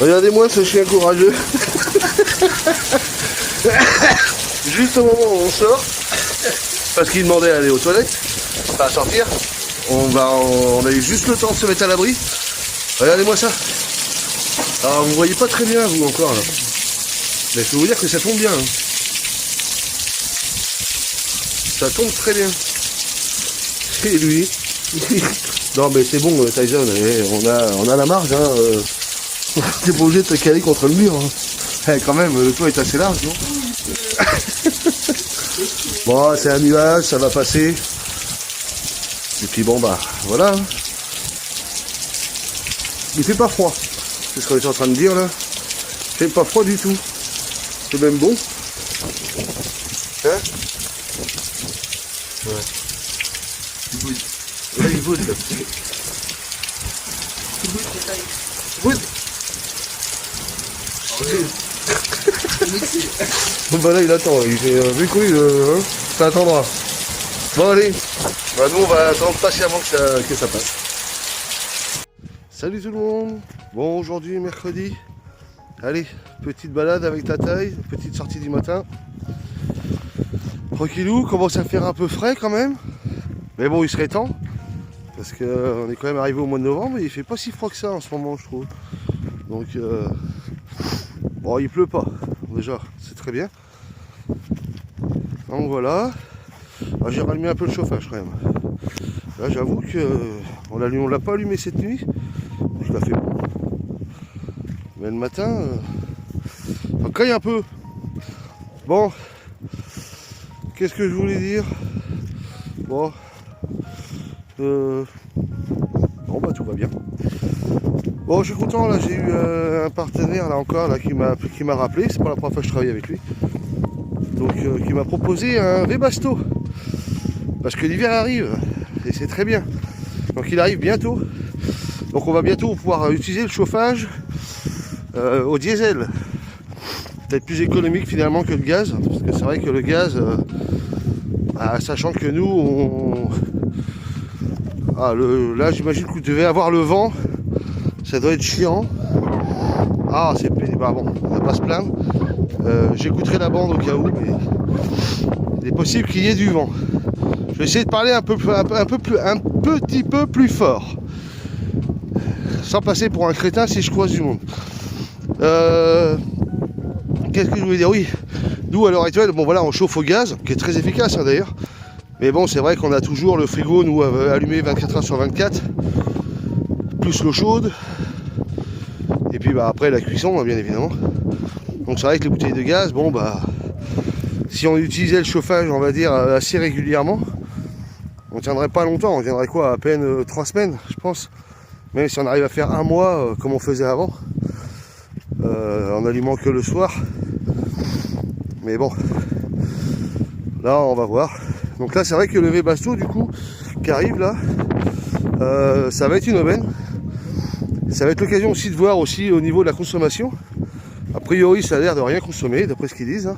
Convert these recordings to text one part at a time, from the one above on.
Regardez-moi ce chien courageux. Juste au moment où on sort, parce qu'il demandait à aller aux toilettes, pas à sortir, on a eu juste le temps de se mettre à l'abri. Regardez-moi ça. Alors vous voyez pas très bien vous encore là. Mais je peux vous dire que ça tombe bien. Hein. Ça tombe très bien. Et lui. Non mais c'est bon Tyson, on a la marge hein. T'es pas obligé de te caler contre le mur. Hein. Quand même, le toit est assez large, non? Bon, c'est un nuage, ça va passer. Et puis bon bah voilà. Hein. Il fait pas froid. C'est ce qu'on est en train de dire là. Il fait pas froid du tout. C'est même bon. Hein? Ouais. Il boude. Ouais, il boude. Il boude. Bon bah là il attend, il fait vu que ça attendra. Bon allez, bah, nous on va attendre patiemment que ça passe. Salut tout le monde. Bon aujourd'hui mercredi. Allez, petite balade avec ta taille, petite sortie du matin. Tranquillou, commence à faire un peu frais quand même. Mais bon il serait temps. Parce qu'on est quand même arrivé au mois de novembre et il fait pas si froid que ça en ce moment je trouve. Donc bon il pleut pas déjà, c'est très bien. Donc voilà. J'ai rallumé un peu le chauffage quand même. Là j'avoue que on l'a pas allumé cette nuit. Je l'ai fait bon. Mais le matin, on caille un peu. Bon. Qu'est-ce que je voulais dire? Bon. Bon bah tout va bien. Bon je suis content là, j'ai eu un partenaire là encore là qui m'a rappelé, c'est pas la première fois que je travaille avec lui. Donc qui m'a proposé un Webasto. Parce que l'hiver arrive et c'est très bien. Donc il arrive bientôt. Donc on va bientôt pouvoir utiliser le chauffage au diesel. Peut-être plus économique finalement que le gaz. Parce que c'est vrai que le gaz, sachant que nous là j'imagine que vous devez avoir le vent. Ça doit être chiant. Ah c'est bah bon, on va pas se plaindre. J'écouterai la bande au cas où, mais il est possible qu'il y ait du vent. Je vais essayer de parler un petit peu plus fort. Sans passer pour un crétin si je croise du monde. Qu'est-ce que je voulais dire? Oui, nous à l'heure actuelle, bon voilà, on chauffe au gaz, qui est très efficace hein, d'ailleurs. Mais bon, c'est vrai qu'on a toujours le frigo, nous, allumé 24 heures sur 24. Plus l'eau chaude. Et puis bah après la cuisson, bien évidemment. Donc c'est vrai que les bouteilles de gaz, bon bah... Si on utilisait le chauffage, on va dire, assez régulièrement, on tiendrait pas longtemps, on tiendrait quoi, à peine 3 semaines, je pense. Même si on arrive à faire un mois, comme on faisait avant, en allumant que le soir. Mais bon, là on va voir. Donc là c'est vrai que le Webasto du coup, qui arrive là, ça va être une aubaine. Ça va être l'occasion aussi de voir aussi au niveau de la consommation. A priori ça a l'air de rien consommer, d'après ce qu'ils disent. Hein.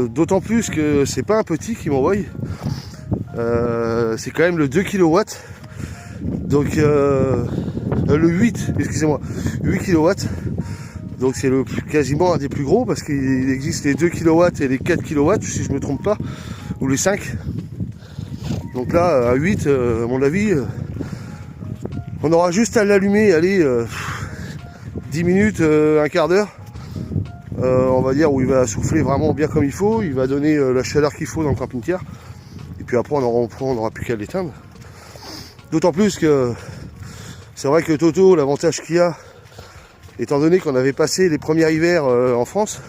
D'autant plus que c'est pas un petit qui m'envoie. C'est quand même le 2 kW. Donc le 8, excusez-moi, 8 kW. Donc c'est quasiment un des plus gros parce qu'il existe les 2 kW et les 4 kW si je ne me trompe pas, ou les 5. Donc là à 8, à mon avis, on aura juste à l'allumer, allez, 10 minutes, un quart d'heure. On va dire où il va souffler vraiment bien comme il faut, il va donner la chaleur qu'il faut dans le camping-car. Et puis après on n'aura plus qu'à l'éteindre. D'autant plus que c'est vrai que Toto, l'avantage qu'il y a, étant donné qu'on avait passé les premiers hivers en France,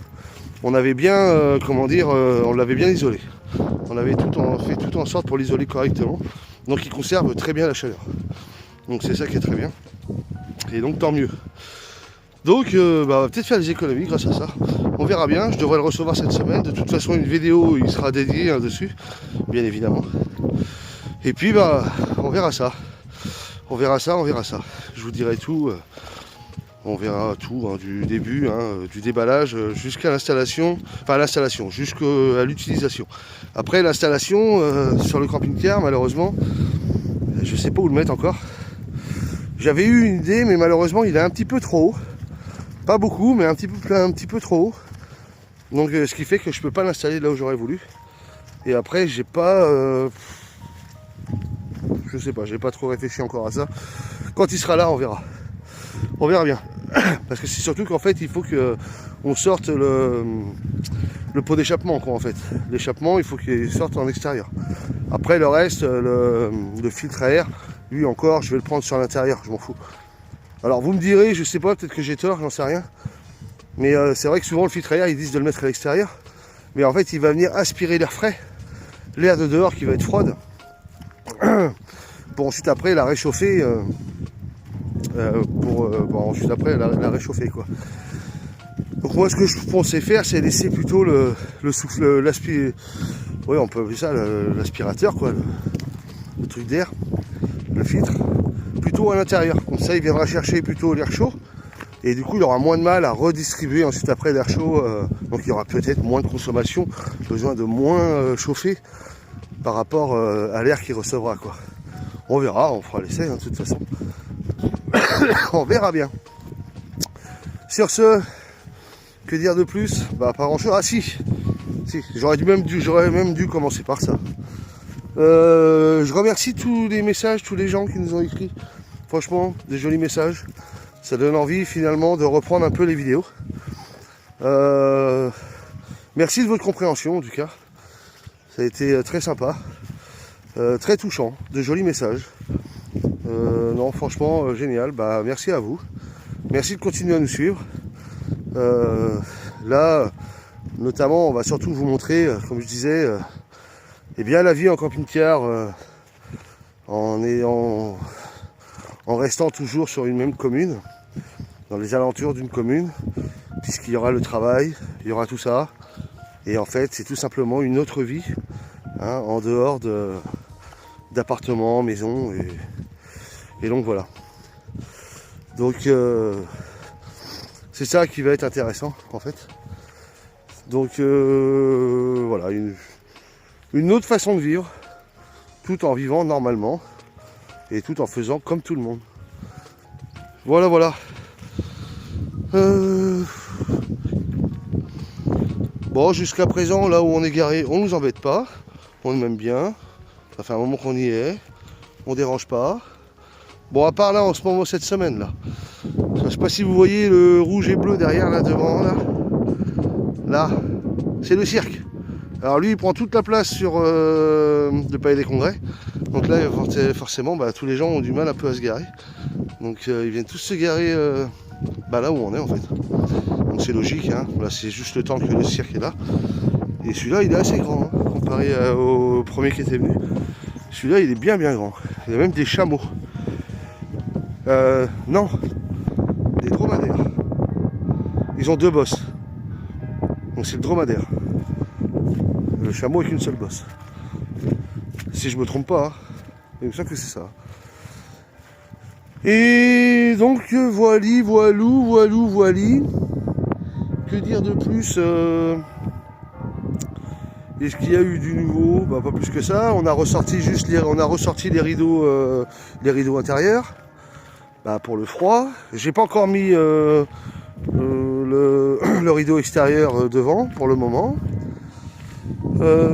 on avait bien, on l'avait bien isolé. On avait fait tout en sorte pour l'isoler correctement. Donc il conserve très bien la chaleur. Donc c'est ça qui est très bien. Et donc tant mieux. Donc on va peut-être faire des économies grâce à ça. On verra bien, je devrais le recevoir cette semaine. De toute façon une vidéo il sera dédié hein, dessus, bien évidemment. Et puis on verra ça. On verra ça. Je vous dirai tout. On verra tout hein, du début, hein, du déballage jusqu'à l'installation, jusqu'à l'utilisation. Après l'installation sur le camping-car, malheureusement, je sais pas où le mettre encore. J'avais eu une idée, mais malheureusement il est un petit peu trop haut. Pas beaucoup, mais un petit peu trop haut. Donc ce qui fait que je peux pas l'installer là où j'aurais voulu. Et après j'ai pas je sais pas, j'ai pas trop réfléchi encore à ça. Quand il sera là, on verra. On verra bien. Parce que c'est surtout qu'en fait il faut que on sorte le pot d'échappement quoi en fait. L'échappement il faut qu'il sorte en extérieur. Après le reste, le filtre à air, lui encore je vais le prendre sur l'intérieur, je m'en fous. Alors vous me direz, je sais pas, peut-être que j'ai tort, j'en sais rien. Mais c'est vrai que souvent le filtre à air ils disent de le mettre à l'extérieur. Mais en fait il va venir aspirer l'air frais, l'air de dehors qui va être froide. Pour ensuite après la réchauffer. Pour ensuite après la réchauffer quoi. Donc moi ce que je pensais faire c'est laisser plutôt le souffle, oui on peut appeler ça l'aspirateur quoi, le truc d'air, le filtre, plutôt à l'intérieur. Comme ça il viendra chercher plutôt l'air chaud et du coup il aura moins de mal à redistribuer ensuite après l'air chaud, donc il y aura peut-être moins de consommation, besoin de moins chauffer par rapport à l'air qu'il recevra quoi. On verra, on fera l'essai de toute façon. On verra bien. Sur ce, que dire de plus? Bah pas grand chose. Ah si, j'aurais même dû commencer par ça. Je remercie tous les messages, tous les gens qui nous ont écrit. Franchement, des jolis messages. Ça donne envie finalement de reprendre un peu les vidéos. Merci de votre compréhension en tout cas. Ça a été très sympa. Très touchant, de jolis messages. Non, franchement, génial. Bah, merci à vous. Merci de continuer à nous suivre. Là, notamment, on va surtout vous montrer, comme je disais, eh bien, la vie en camping-car en restant toujours sur une même commune, dans les alentours d'une commune, puisqu'il y aura le travail, il y aura tout ça. Et en fait, c'est tout simplement une autre vie, hein, en dehors d'appartements, maisons et donc voilà. Donc c'est ça qui va être intéressant en fait. Donc voilà, une autre façon de vivre, tout en vivant normalement et tout en faisant comme tout le monde. Voilà. Bon, jusqu'à présent, là où on est garé, on nous embête pas, on aime bien. Ça fait un moment qu'on y est, on dérange pas. Bon, à part là, en ce moment, cette semaine, là. Je sais pas si vous voyez le rouge et bleu derrière, là, devant, là. Là, c'est le cirque. Alors lui, il prend toute la place sur le palais des congrès. Donc là, forcément, bah, tous les gens ont du mal un peu à se garer. Donc ils viennent tous se garer là où on est, en fait. Donc c'est logique, hein. Là, c'est juste le temps que le cirque est là. Et celui-là, il est assez grand, hein, comparé au premier qui était venu. Celui-là, il est bien grand. Il y a même des chameaux. Non, des dromadaires. Ils ont deux bosses. Donc c'est le dromadaire. Le chameau avec une seule bosse. Si je me trompe pas, hein. Il me semble que c'est ça. Et donc voilou. Que dire de plus Est-ce qu'il y a eu du nouveau? Bah, pas plus que ça. On a ressorti les rideaux intérieurs. Bah, pour le froid. J'ai pas encore mis le rideau extérieur devant pour le moment.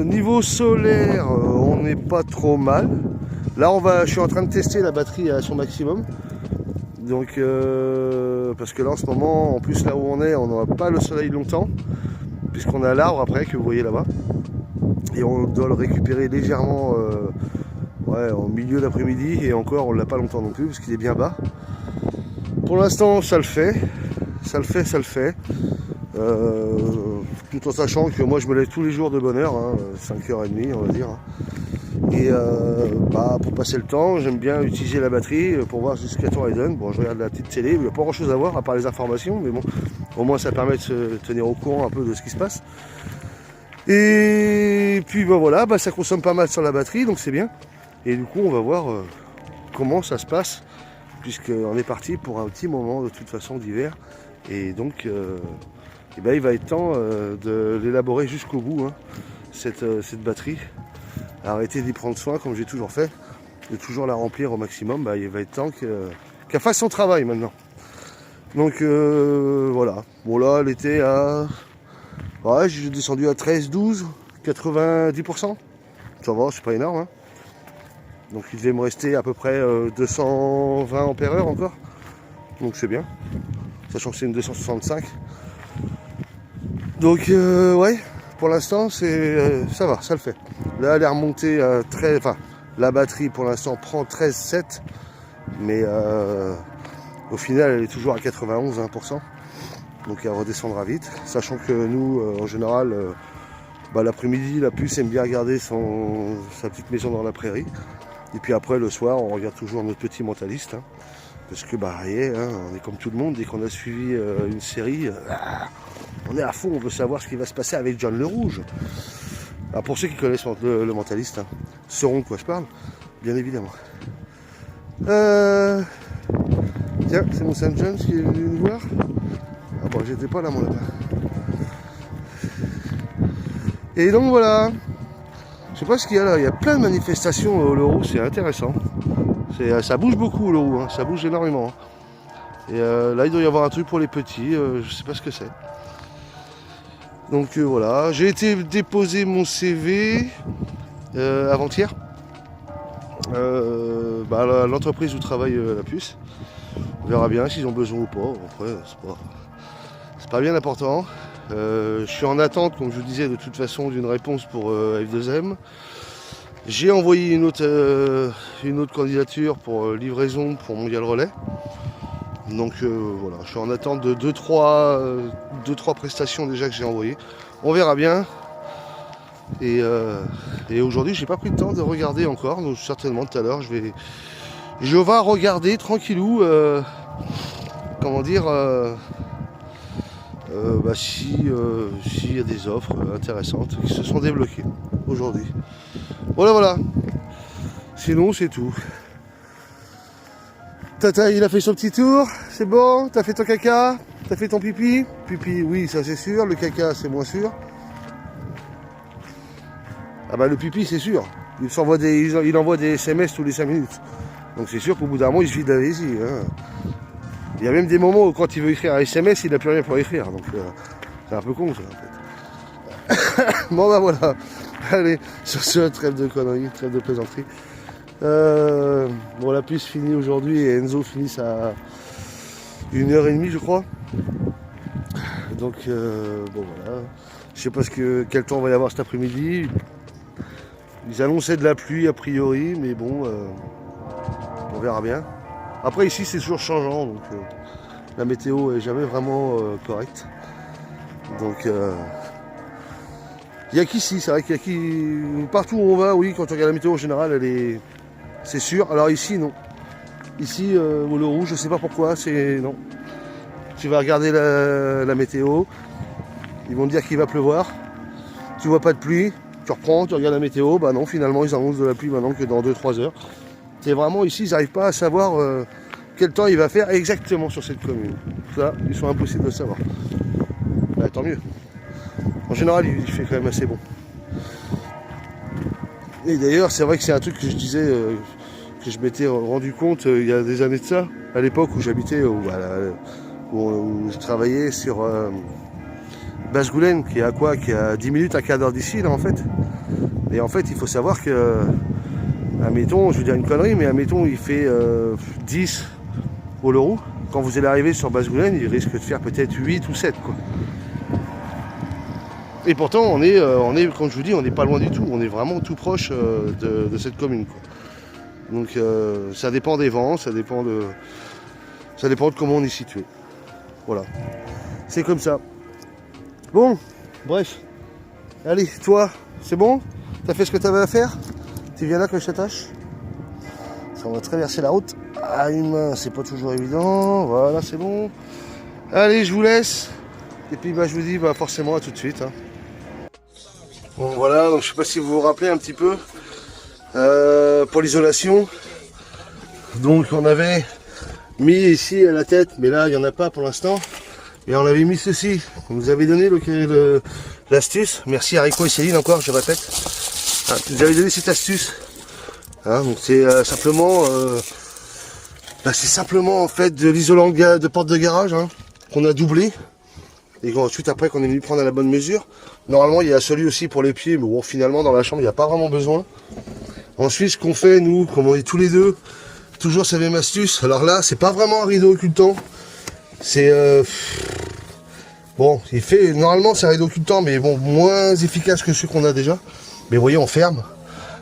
Niveau solaire, on n'est pas trop mal. Là, je suis en train de tester la batterie à son maximum. Donc, parce que là, en ce moment, en plus là où on est, on n'aura pas le soleil longtemps, puisqu'on a l'arbre après que vous voyez là-bas. Et on doit le récupérer légèrement en milieu d'après-midi. Et encore, on ne l'a pas longtemps non plus, parce qu'il est bien bas. Pour l'instant, ça le fait. Tout en sachant que moi, je me lève tous les jours de bonne heure, hein, 5h30, on va dire. Et pour passer le temps, j'aime bien utiliser la batterie pour voir jusqu'à temps elle donne. Bon, je regarde la petite télé, il n'y a pas grand chose à voir à part les informations, mais bon, au moins ça permet de se tenir au courant un peu de ce qui se passe. Et puis voilà, ça consomme pas mal sur la batterie, donc c'est bien. Et du coup, on va voir comment ça se passe, puisqu'on est parti pour un petit moment de toute façon d'hiver. Et donc, il va être temps de l'élaborer jusqu'au bout, hein, cette batterie. Arrêter d'y prendre soin comme j'ai toujours fait, de toujours la remplir au maximum. Il va être temps qu'elle fasse son travail maintenant. Donc voilà. Bon là, elle était à... Ouais, j'ai descendu à 13, 12, 90%. Ça va, c'est pas énorme. Hein. Donc il devait me rester à peu près 220 ampères heure encore. Donc c'est bien. Sachant que c'est une 265. Donc ouais, pour l'instant ça va, ça le fait. Là elle est remontée à 13, enfin la batterie pour l'instant prend 13,7. Mais au final elle est toujours à 91%. Donc elle redescendra vite. Sachant que nous en général l'après-midi la puce aime bien regarder sa petite maison dans la prairie. Et puis après le soir on regarde toujours notre petit mentaliste. Hein, parce que on est comme tout le monde, dès qu'on a suivi une série, on est à fond, on veut savoir ce qui va se passer avec John le Rouge. Alors pour ceux qui connaissent le mentaliste, hein, sauront de quoi je parle, bien évidemment. Tiens, c'est mon Saint John qui est venu nous voir. Ah bon, j'étais pas là mon lapin. Et donc voilà. Je sais pas ce qu'il y a là, il y a plein de manifestations au Leroux, c'est intéressant. Ça bouge beaucoup au Leroux, hein, ça bouge énormément. Hein. Et là il doit y avoir un truc pour les petits, je sais pas ce que c'est. Donc voilà, j'ai été déposer mon CV avant-hier. L'entreprise où travaille la puce. On verra bien s'ils ont besoin ou pas. Après, c'est pas bien important. Je suis en attente, comme je vous disais, de toute façon, d'une réponse pour F2M. J'ai envoyé une autre candidature pour livraison pour Mondial Relais. Donc voilà, je suis en attente de 2-3 prestations déjà que j'ai envoyées. On verra bien. Et aujourd'hui, j'ai pas pris le temps de regarder encore. Donc certainement tout à l'heure, je vais regarder tranquillou. Comment dire s'il y a des offres intéressantes qui se sont débloquées aujourd'hui. Voilà. Sinon, c'est tout. Tata, il a fait son petit tour, c'est bon, t'as fait ton caca, t'as fait ton pipi. Pipi, oui, ça c'est sûr, le caca, c'est moins sûr. Ah bah le pipi, c'est sûr. Il envoie des SMS tous les 5 minutes. Donc c'est sûr qu'au bout d'un moment, il se vide la vessie. Hein. Il y a même des moments où quand il veut écrire un SMS, il n'a plus rien pour écrire. Donc c'est un peu con ça en fait. Bon bah voilà. Allez, sur ce, trêve de conneries, trêve de plaisanterie. La puce finit aujourd'hui et Enzo finit à 1h30 je crois. Donc voilà. Je sais pas quel temps va y avoir cet après-midi. Ils annonçaient de la pluie a priori, mais bon, on verra bien. Après ici c'est toujours changeant, donc la météo est jamais vraiment correcte. Donc il n'y a qu'ici, c'est vrai qu'il y a partout où on va, oui, quand on regarde la météo en général, c'est sûr. Alors ici, non. Ici, au Leroux, je ne sais pas pourquoi, non. Tu vas regarder la météo, ils vont te dire qu'il va pleuvoir. Tu vois pas de pluie, tu reprends, tu regardes la météo, bah non, finalement, ils annoncent de la pluie maintenant que dans 2-3 heures. C'est vraiment ici, ils n'arrivent pas à savoir quel temps il va faire exactement sur cette commune. Ça, ils sont impossibles de savoir. Bah, tant mieux. En général, il fait quand même assez bon. Et d'ailleurs, c'est vrai que c'est un truc que je disais, que je m'étais rendu compte il y a des années de ça, à l'époque où j'habitais, où je travaillais sur Basse-Goulaine, qui est à 10 minutes, un quart d'heure d'ici, là, en fait. Et en fait, il faut savoir que, admettons, je veux dire une connerie, mais admettons, il fait 10 au Leroux. Quand vous allez arriver sur Basse-Goulaine, il risque de faire peut-être 8 ou 7, quoi. Et pourtant, on est, comme je vous dis, on n'est pas loin du tout. On est vraiment tout proche de cette commune, quoi. Donc, ça dépend des vents, ça dépend de comment on est situé. Voilà. C'est comme ça. Bon, bref. Allez, toi, c'est bon? T'as fait ce que tu avais à faire? Tu viens là que je t'attache? On va traverser la route. Ah, c'est pas toujours évident. Voilà, c'est bon. Allez, je vous laisse. Et puis, je vous dis forcément à tout de suite. Hein. Bon voilà, donc je sais pas si vous vous rappelez un petit peu pour l'isolation. Donc on avait mis ici à la tête, mais là il n'y en a pas pour l'instant. Et on avait mis ceci. On nous avait donné l'astuce. Merci à Rico et Céline encore, je répète. Vous avez donné cette astuce. Hein, donc c'est simplement Bah, c'est simplement en fait de l'isolant de porte de garage hein, qu'on a doublé. Et ensuite après qu'on est venu prendre à la bonne mesure. Normalement il y a celui aussi pour les pieds, mais bon finalement dans la chambre il n'y a pas vraiment besoin. Ensuite ce qu'on fait nous, comme on est tous les deux, toujours cette même astuce. Alors là c'est pas vraiment un rideau occultant. C'est bon, il fait normalement c'est un rideau occultant, mais bon moins efficace que ceux qu'on a déjà. Mais vous voyez on ferme.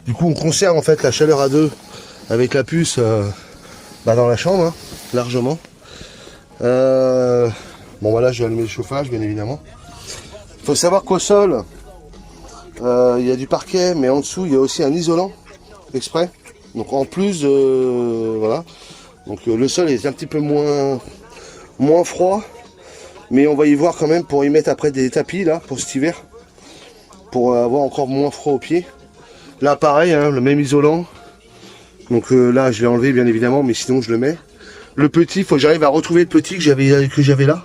Du coup on conserve en fait la chaleur à deux avec la puce dans la chambre, hein, largement. Bon voilà, je vais allumer le chauffage bien évidemment. Il faut savoir qu'au sol, il y a du parquet, mais en dessous il y a aussi un isolant exprès. Donc en plus, voilà. Donc le sol est un petit peu moins froid, mais on va y voir quand même pour y mettre après des tapis là pour cet hiver, pour avoir encore moins froid aux pieds. Là pareil, hein, le même isolant. Donc là je l'ai enlevé bien évidemment, mais sinon je le mets. Le petit, il faut que j'arrive à retrouver le petit que j'avais là.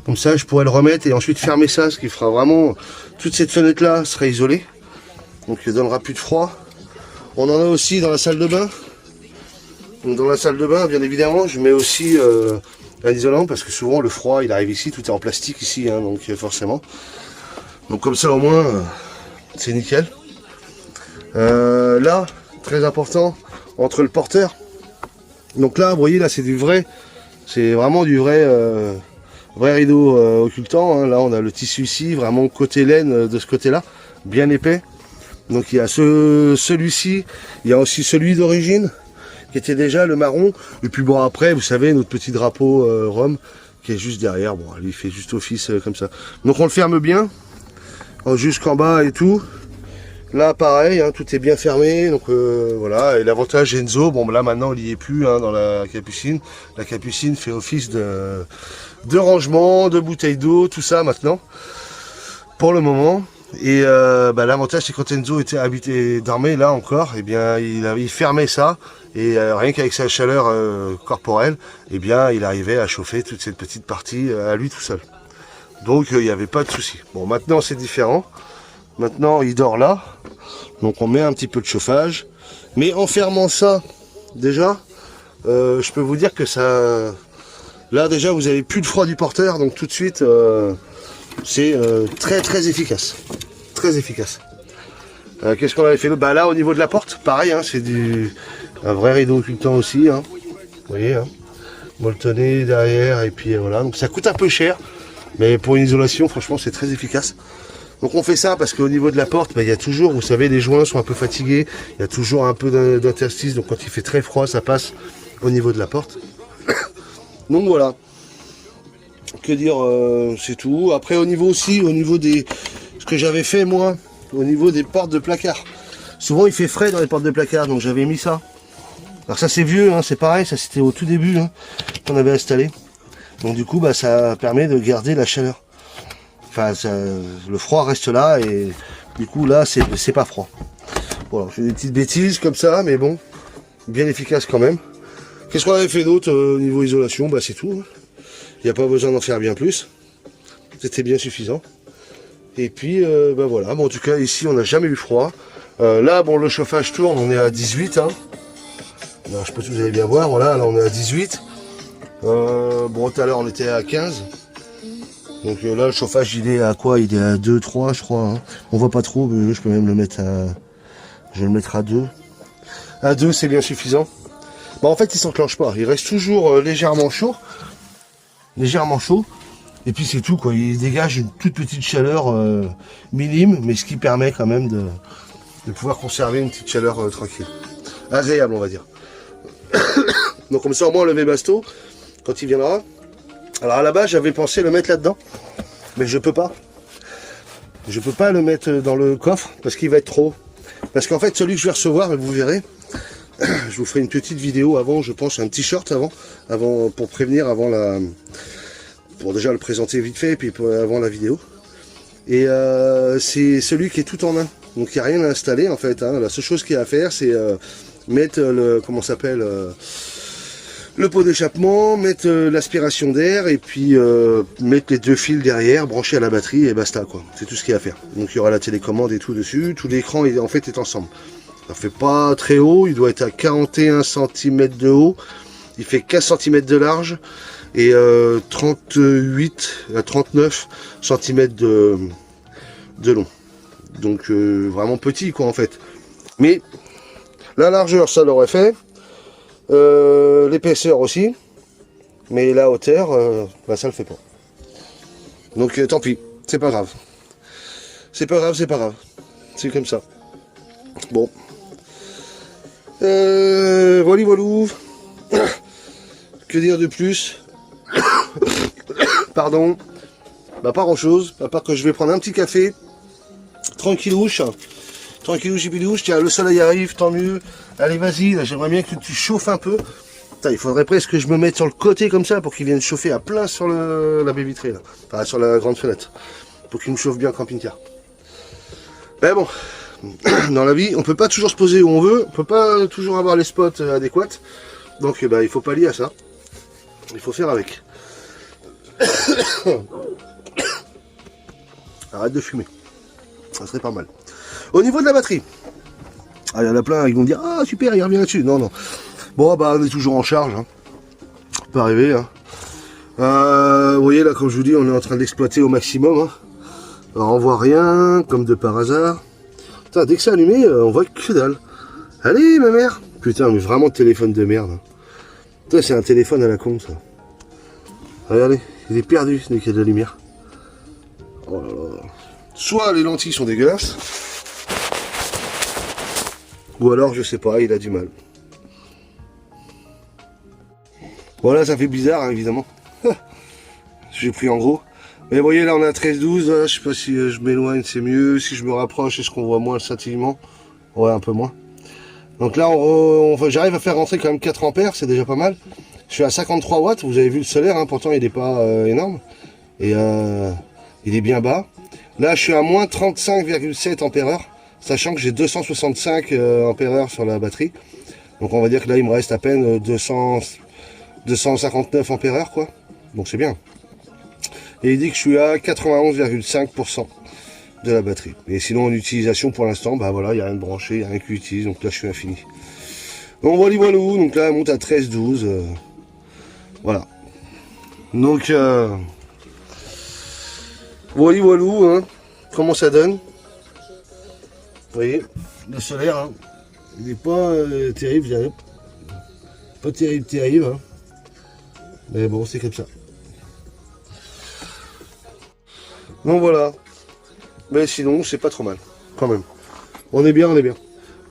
Comme ça, je pourrais le remettre et ensuite fermer ça, ce qui fera vraiment... Toute cette fenêtre-là sera isolée. Donc, il ne donnera plus de froid. On en a aussi dans la salle de bain. Donc, dans la salle de bain, bien évidemment, je mets aussi un isolant parce que souvent, le froid, il arrive ici. Tout est en plastique ici, hein, donc forcément. Donc, comme ça, au moins, c'est nickel. Là, très important, entre le porteur. Donc là, vous voyez, là, c'est du vrai... C'est vraiment du vrai... Vrai rideau occultant, hein. Là on a le tissu ici, vraiment côté laine de ce côté-là, bien épais. Donc il y a celui-ci, il y a aussi celui d'origine, qui était déjà le marron. Et puis bon après, vous savez, notre petit drapeau Rome, qui est juste derrière, bon, lui il fait juste office comme ça. Donc on le ferme bien, jusqu'en bas et tout. Là pareil, hein, tout est bien fermé, donc voilà. Et l'avantage Enzo, bon là maintenant il n'y est plus hein, dans la capucine. La capucine fait office de rangement, de bouteilles d'eau, tout ça maintenant, pour le moment. Et l'avantage c'est quand Enzo était habité, dormait là encore, et bien il fermait ça, et rien qu'avec sa chaleur corporelle, et bien il arrivait à chauffer toute cette petite partie à lui tout seul. Donc il n'y avait pas de souci. Bon maintenant c'est différent, maintenant il dort là, donc on met un petit peu de chauffage, mais en fermant ça, déjà, je peux vous dire que ça... Là déjà vous avez plus de froid du porteur, donc tout de suite c'est très très efficace. Très efficace. Qu'est-ce qu'on avait fait d'autre? Bah là au niveau de la porte, pareil, hein, c'est un vrai rideau occultant aussi. Hein. Vous voyez, hein, molletonné derrière, et puis voilà. Donc ça coûte un peu cher, mais pour une isolation, franchement c'est très efficace. Donc on fait ça parce qu'au niveau de la porte, il y a toujours, vous savez, les joints sont un peu fatigués, il y a toujours un peu d'interstice, donc quand il fait très froid, ça passe au niveau de la porte. Donc voilà, que dire, c'est tout. Après au niveau des, ce que j'avais fait moi, au niveau des portes de placard. Souvent il fait frais dans les portes de placard, donc j'avais mis ça. Alors ça c'est vieux, hein, c'est pareil, ça c'était au tout début hein, qu'on avait installé. Donc du coup ça permet de garder la chaleur. Enfin le froid reste là et du coup là c'est pas froid. Voilà, je fais des petites bêtises comme ça, mais bon, bien efficace quand même. Qu'est-ce qu'on avait fait d'autre au niveau isolation? Bah c'est tout. Il n'y a pas besoin d'en faire bien plus. C'était bien suffisant. Et puis voilà. Bon, en tout cas ici on n'a jamais eu froid. Là bon le chauffage tourne, on est à 18. Hein. Alors, je sais pas si vous allez bien voir. Voilà, là on est à 18. Bon tout à l'heure on était à 15. Donc là le chauffage il est à quoi? Il est à 2, 3 je crois. Hein. On voit pas trop, mais je peux même le mettre à... Je vais le mettre à 2. À 2 c'est bien suffisant. Bah en fait il s'enclenche pas, il reste toujours légèrement chaud. Légèrement chaud. Et puis c'est tout quoi, il dégage une toute petite chaleur minime, mais ce qui permet quand même de pouvoir conserver une petite chaleur tranquille. Agréable on va dire. Donc comme ça au moins le Webasto, quand il viendra. Alors à la base j'avais pensé le mettre là-dedans, mais je peux pas. Je peux pas le mettre dans le coffre parce qu'il va être trop. Parce qu'en fait celui que je vais recevoir, et vous verrez, je vous ferai une petite vidéo avant, je pense, un petit short avant pour prévenir avant la... Pour déjà le présenter vite fait, et puis avant la vidéo. Et c'est celui qui est tout en un. Donc il n'y a rien à installer en fait. Hein. La seule chose qu'il y a à faire, c'est mettre le... Comment ça s'appelle le pot d'échappement, mettre l'aspiration d'air, et puis mettre les 2 fils derrière, brancher à la batterie, et basta quoi. C'est tout ce qu'il y a à faire. Donc il y aura la télécommande et tout dessus. Tout l'écran en fait est ensemble. Ça fait pas très haut, il doit être à 41 cm de haut Il fait 15 cm de large et 38 à 39 cm de long. Donc vraiment petit quoi en fait. Mais la largeur ça l'aurait fait. L'épaisseur aussi. Mais la hauteur, bah, ça le fait pas. Donc tant pis, c'est pas grave. C'est pas grave, c'est pas grave. C'est comme ça. Bon. Voilà, voilou. Que dire de plus? Pardon. Bah pas grand chose, à part que je vais prendre un petit café. Tranquillouche. Tranquillouche et bidouche. Tiens, le soleil arrive, tant mieux. Allez, vas-y, j'aimerais bien que tu chauffes un peu. Putain, il faudrait presque que je me mette sur le côté comme ça pour qu'il vienne chauffer à plein sur la baie vitrée, là. Enfin, sur la grande fenêtre. Pour qu'il me chauffe bien camping-car. Mais bon, dans la vie, on peut pas toujours se poser où on veut. On peut pas toujours avoir les spots adéquats. Donc, bah, il faut pallier à ça. Il faut faire avec. Arrête de fumer. Ça serait pas mal. Au niveau de la batterie. Ah, il y en a plein, ils vont me dire, ah super, il revient là-dessus. Non, non. Bon, bah, on est toujours en charge. Hein. Ça peut arriver. Hein. Vous voyez, là, comme je vous dis, on est en train d'exploiter au maximum. Hein. Alors, on voit rien, comme de par hasard. Putain, dès que c'est allumé, on voit que dalle. Allez, ma mère. Putain, mais vraiment téléphone de merde. Hein. Putain, c'est un téléphone à la con, ça. Regardez, il est perdu dès qu'il y a de la lumière. Oh là là. Soit les lentilles sont dégueulasses, ou alors, je sais pas, il a du mal. Voilà, ça fait bizarre, hein, évidemment. J'ai pris en gros. Mais vous voyez, là, on est à 13-12. Je sais pas si je m'éloigne, c'est mieux. Si je me rapproche, est-ce qu'on voit moins le scintillement? Ouais, un peu moins. Donc là, j'arrive à faire rentrer quand même 4 ampères, c'est déjà pas mal. Je suis à 53 watts, vous avez vu le solaire, hein, pourtant il n'est pas énorme. Et il est bien bas. Là, je suis à moins 35,7 ampères-heure, sachant que j'ai 265 ampères-heure sur la batterie. Donc on va dire que là, il me reste à peine 259 ampères-heure, quoi. Donc c'est bien. Et il dit que je suis à 91,5% de la batterie. Et sinon, en utilisation, pour l'instant, bah voilà, il n'y a rien de branché, il n'y a rien qui utilise, donc là, je suis infini. Donc voilà, voilà, donc là, elle monte à 13-12. Voilà. Donc, voilà, voilà, hein, comment ça donne. Vous voyez, le solaire, hein, il n'est pas terrible, je dirais. Pas terrible, terrible. Hein. Mais bon, c'est comme ça. Donc voilà. Mais sinon, c'est pas trop mal, quand même. On est bien, on est bien.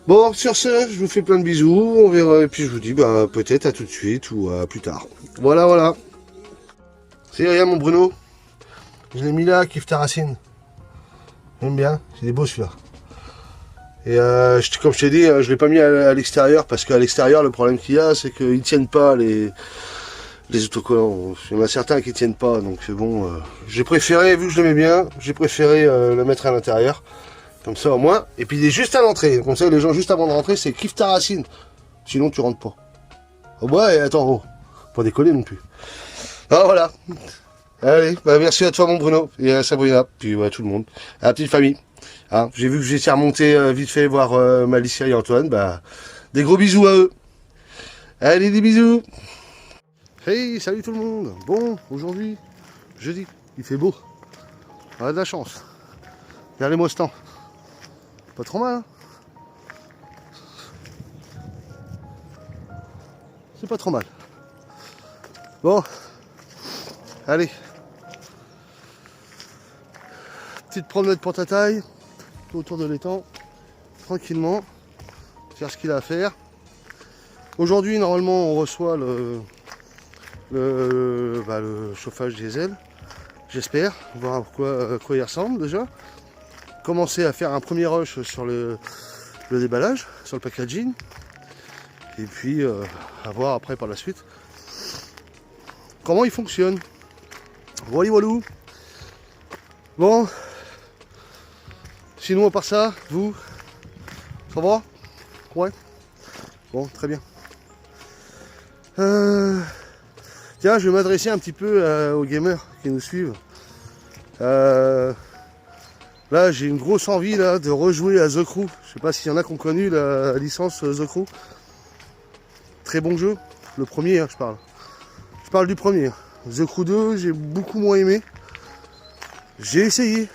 Bon, sur ce, je vous fais plein de bisous, on verra, et puis je vous dis, bah, peut-être à tout de suite, ou à plus tard. Voilà, voilà. C'est rien, mon Bruno. Je l'ai mis là, kiffe ta racine. J'aime bien, c'est des beaux celui-là. Et comme je t'ai dit, je l'ai pas mis à l'extérieur, parce qu'à l'extérieur, le problème qu'il y a, c'est qu'ils tiennent pas les autocollants. Il y en a certains qui tiennent pas, donc c'est bon. J'ai préféré, vu que je l'aimais bien, j'ai préféré le mettre à l'intérieur. Comme ça au moins. Et puis il est juste à l'entrée. Comme ça les gens juste avant de rentrer, c'est kiffe ta racine. Sinon tu rentres pas. Oh ouais, attends, oh. Pas décoller non plus. Ah voilà. Allez, bah merci à toi mon Bruno. Et à Sabrina. Puis à tout le monde. À la petite famille. Hein, j'ai vu que vous étiez remonté vite fait voir Malicia et Antoine. Bah des gros bisous à eux. Allez, des bisous. Hey, salut tout le monde. Bon, aujourd'hui, jeudi, il fait beau. On a de la chance. Regardez-moi ce temps. Pas trop mal, hein. C'est pas trop mal. Bon. Allez. Petite promenade pour ta taille. Autour de l'étang. Tranquillement. Faire ce qu'il a à faire. Aujourd'hui, normalement, on reçoit le chauffage diesel. J'espère. Voir à quoi il ressemble déjà. Commencer à faire un premier rush sur le déballage, sur le packaging, et puis à voir après par la suite comment il fonctionne. Voilà, voilà. Bon, sinon à part ça, vous, ça va? Ouais. Bon, très bien. Tiens, je vais m'adresser un petit peu aux gamers qui nous suivent. Là, j'ai une grosse envie là, de rejouer à The Crew. Je sais pas s'il y en a qui ont connu la licence The Crew. Très bon jeu. Le premier, hein, je parle. Je parle du premier. The Crew 2, j'ai beaucoup moins aimé. J'ai essayé,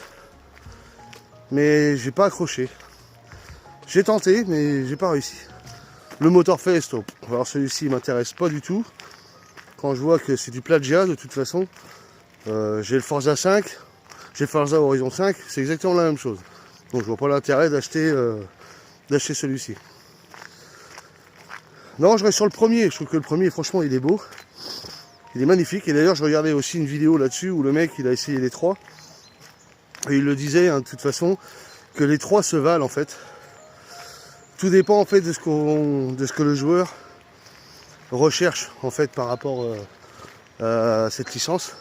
mais j'ai pas accroché. J'ai tenté, mais j'ai pas réussi. Le Motorfest, alors celui-ci m'intéresse pas du tout. Quand je vois que c'est du plagiat, de toute façon, j'ai le Forza 5, j'ai le Forza Horizon 5, c'est exactement la même chose. Donc je vois pas l'intérêt d'acheter celui-ci. Non, je reste sur le premier. Je trouve que le premier, franchement, il est beau. Il est magnifique. Et d'ailleurs, je regardais aussi une vidéo là-dessus où le mec, il a essayé les trois. Et il le disait, hein, de toute façon, que les trois se valent, en fait. Tout dépend, en fait, de ce que le joueur recherche, en fait, par rapport à cette licence.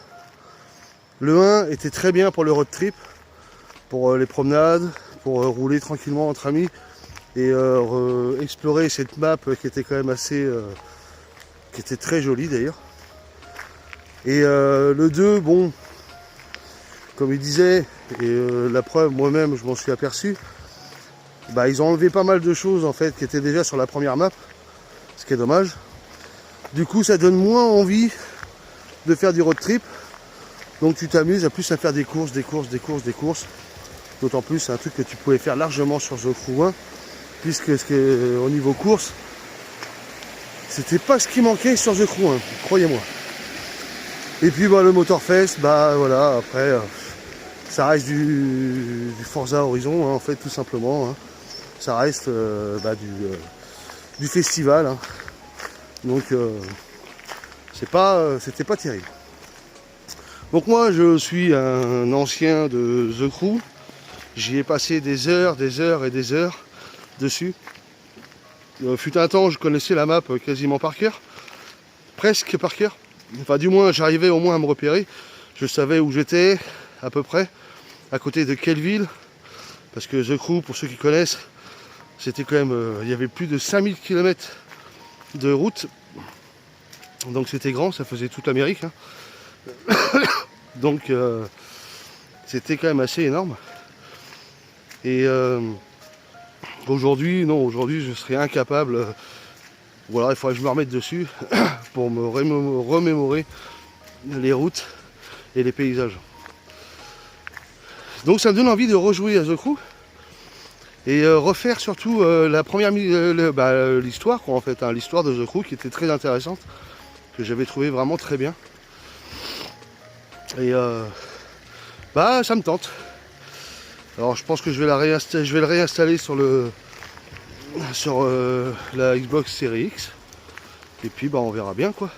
Le 1 était très bien pour le road trip, pour les promenades, pour rouler tranquillement entre amis et explorer cette map qui était quand même assez... qui était très jolie d'ailleurs. Et le 2, bon, comme il disait, et la preuve, moi-même, je m'en suis aperçu, bah, ils ont enlevé pas mal de choses en fait qui étaient déjà sur la première map, ce qui est dommage. Du coup, ça donne moins envie de faire du road trip. Donc tu t'amuses à plus à faire des courses. D'autant plus, c'est un truc que tu pouvais faire largement sur The Crew 1, puisque au niveau course, c'était pas ce qui manquait sur The Crew 1, croyez-moi. Et puis bah, le Motorfest, bah voilà, après, ça reste du Forza Horizon, hein, en fait, tout simplement. Hein. Ça reste du festival. Hein. Donc, c'était pas terrible. Donc moi, je suis un ancien de The Crew. J'y ai passé des heures dessus. Fut un temps, je connaissais la map quasiment par cœur. Presque par cœur. Enfin, du moins, j'arrivais au moins à me repérer. Je savais où j'étais, à peu près, à côté de quelle ville. Parce que The Crew, pour ceux qui connaissent, c'était quand même... il y avait plus de 5000 km de route. Donc c'était grand, ça faisait toute l'Amérique. Hein. Donc c'était quand même assez énorme. Et aujourd'hui, je serais incapable. Voilà, il faudrait que je me remette dessus pour me remémorer les routes et les paysages. Donc ça me donne envie de rejouer à The Crew et refaire surtout la première l'histoire quoi en fait, hein, l'histoire de The Crew qui était très intéressante, que j'avais trouvé vraiment très bien. Et bah ça me tente. Alors je pense que je vais le réinstaller sur la Xbox Series X. Et puis bah on verra bien quoi.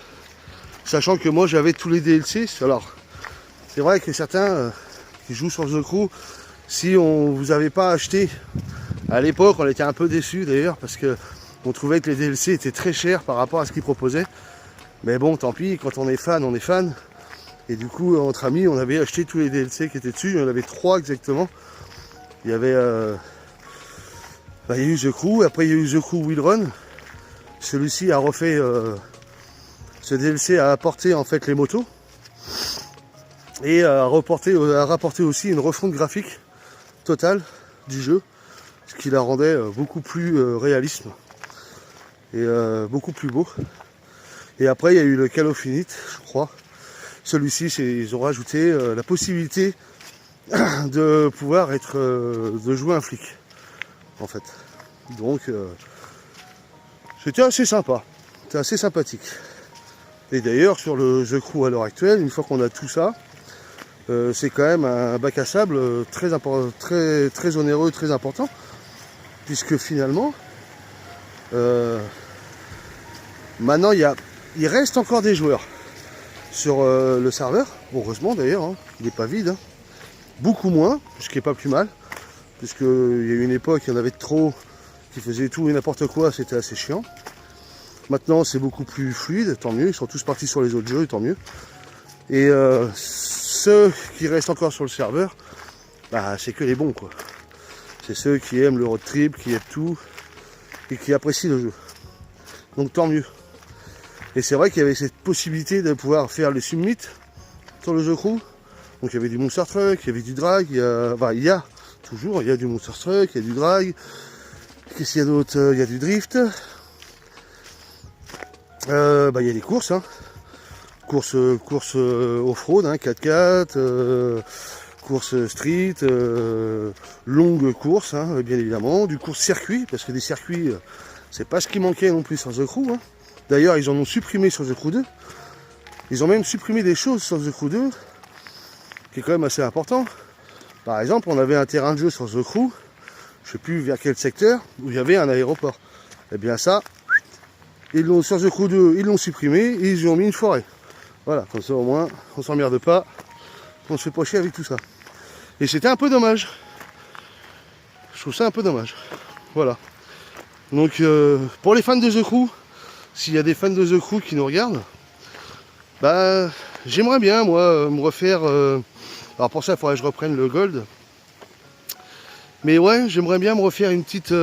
Sachant que moi j'avais tous les DLC. Alors c'est vrai que certains qui jouent sur The Crew, si on vous avait pas acheté à l'époque, on était un peu déçus d'ailleurs parce que on trouvait que les DLC étaient très chers par rapport à ce qu'ils proposaient. Mais bon, tant pis, quand on est fan, on est fan. Et du coup, entre amis, on avait acheté tous les DLC qui étaient dessus. Il y en avait 3 exactement. Il y avait il y a eu The Crew, après il y a eu The Crew Will Run. Celui-ci a refait ce DLC a apporté en fait les motos et a rapporté aussi une refonte graphique totale du jeu, ce qui la rendait beaucoup plus réaliste et beaucoup plus beau. Et après il y a eu le Call of Infinite, je crois. Celui-ci, ils ont rajouté la possibilité de pouvoir de jouer un flic en fait. Donc c'était assez sympa, c'était assez sympathique. Et d'ailleurs sur le The Crew à l'heure actuelle, une fois qu'on a tout ça, c'est quand même un bac à sable très onéreux, très important, puisque finalement maintenant il reste encore des joueurs sur le serveur, heureusement d'ailleurs, hein, il n'est pas vide, hein. Beaucoup moins, ce qui n'est pas plus mal, puisqu'il y a eu une époque, il y en avait trop qui faisaient tout et n'importe quoi, c'était assez chiant. Maintenant c'est beaucoup plus fluide, tant mieux, ils sont tous partis sur les autres jeux, tant mieux. Et ceux qui restent encore sur le serveur, bah, c'est que les bons quoi. C'est ceux qui aiment le road trip, qui aiment tout, et qui apprécient le jeu. Donc tant mieux. Et c'est vrai qu'il y avait cette possibilité de pouvoir faire les summits sur le The Crew. Donc il y avait du Monster Truck, il y avait du drag, il y a du Monster Truck, il y a du drag. Qu'est-ce qu'il y a d'autre? Il y a du drift. Il y a des courses, hein. Courses off-road, hein, 4x4, courses street, longues courses, hein, bien évidemment, du course circuit, parce que des circuits, c'est pas ce qui manquait non plus sur The Crew. Hein. D'ailleurs, ils en ont supprimé sur The Crew 2. Ils ont même supprimé des choses sur The Crew 2, qui est quand même assez important. Par exemple, on avait un terrain de jeu sur The Crew, je sais plus vers quel secteur, où il y avait un aéroport. Et bien ça, sur The Crew 2, ils l'ont supprimé et ils y ont mis une forêt. Voilà, comme ça au moins, on s'emmerde pas, on se fait pas chier avec tout ça. Et c'était un peu dommage. Je trouve ça un peu dommage. Voilà. Donc pour les fans de The Crew, s'il y a des fans de The Crew qui nous regardent, bah j'aimerais bien moi me refaire. Alors pour ça, il faudrait que je reprenne le Gold. Mais ouais, j'aimerais bien me refaire une petite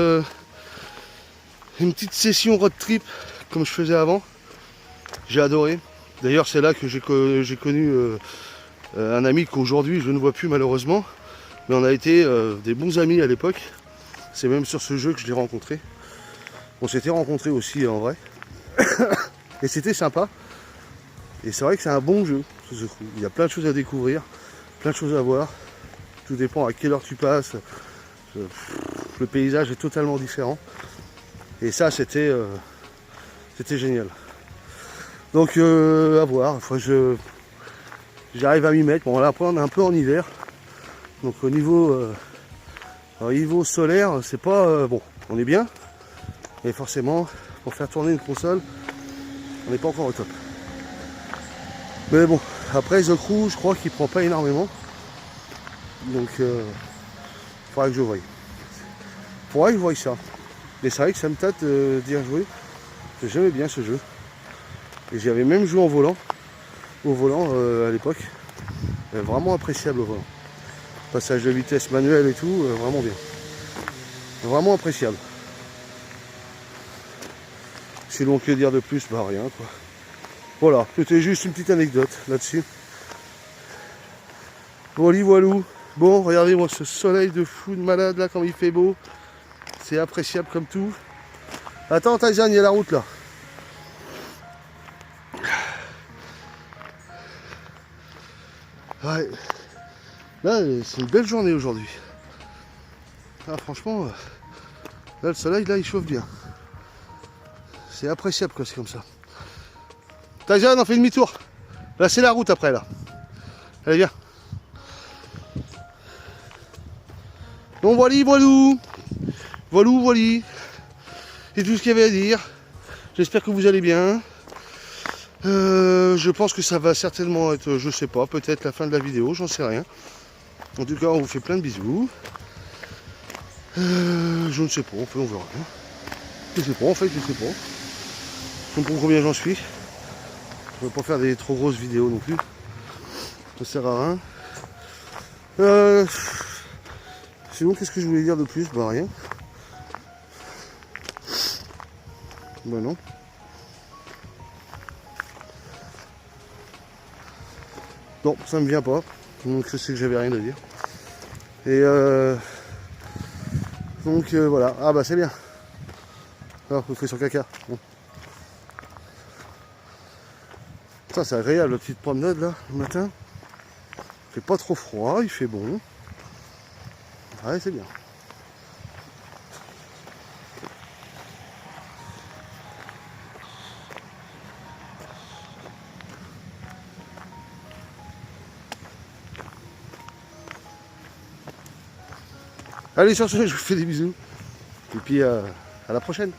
session road trip comme je faisais avant. J'ai adoré. D'ailleurs, c'est là que j'ai connu un ami qu'aujourd'hui je ne vois plus malheureusement. Mais on a été des bons amis à l'époque. C'est même sur ce jeu que je l'ai rencontré. On s'était rencontrés aussi en vrai. Et c'était sympa. Et c'est vrai que c'est un bon jeu. Il y a plein de choses à découvrir, plein de choses à voir. Tout dépend à quelle heure tu passes. Le paysage est totalement différent. Et ça, c'était génial. Donc à voir. J'arrive à m'y mettre. Bon là après on est un peu en hiver. Donc au niveau solaire, c'est pas bon. On est bien. Et forcément, pour faire tourner une console, on n'est pas encore au top. Mais bon, après The Crew, je crois qu'il prend pas énormément. Donc faudra que je voie. Faudra que je voie ça. Mais c'est vrai que ça me tâte d'y rejouer. J'aimais bien ce jeu. Et j'y avais même joué au volant à l'époque. Vraiment appréciable au volant. Passage de vitesse manuel et tout, vraiment bien. Vraiment appréciable. Sinon, que dire de plus? Bah rien quoi. Voilà, c'était juste une petite anecdote là-dessus. Voilou. Bon, regardez-moi ce soleil de fou de malade là, comme il fait beau. C'est appréciable comme tout. Attends, Tyson, il y a la route là. Ouais. Là, c'est une belle journée aujourd'hui. Ah, franchement, là, le soleil, là, il chauffe bien. C'est appréciable quand c'est comme ça. Tyson, on fait demi-tour. Là, c'est la route après, là. Allez, viens. Bon, voilou. C'est tout ce qu'il y avait à dire. J'espère que vous allez bien. Je pense que ça va certainement être, je sais pas, peut-être la fin de la vidéo, j'en sais rien. En tout cas, on vous fait plein de bisous. Je ne sais pas, on verra. Je sais pas. Je sais pas combien j'en suis. Je ne vais pas faire des trop grosses vidéos non plus. Ça sert à rien. Sinon, qu'est-ce que je voulais dire de plus? Bah rien. Bah non. Non, ça me vient pas. Donc je sais que j'avais rien à dire. Et donc voilà. Ah bah c'est bien. Alors, vous faites son caca. Bon. Ça c'est agréable, la petite promenade là, le matin. Il fait pas trop froid, il fait bon. Ouais, c'est bien. Allez, sur ce, je vous fais des bisous. Et puis à la prochaine.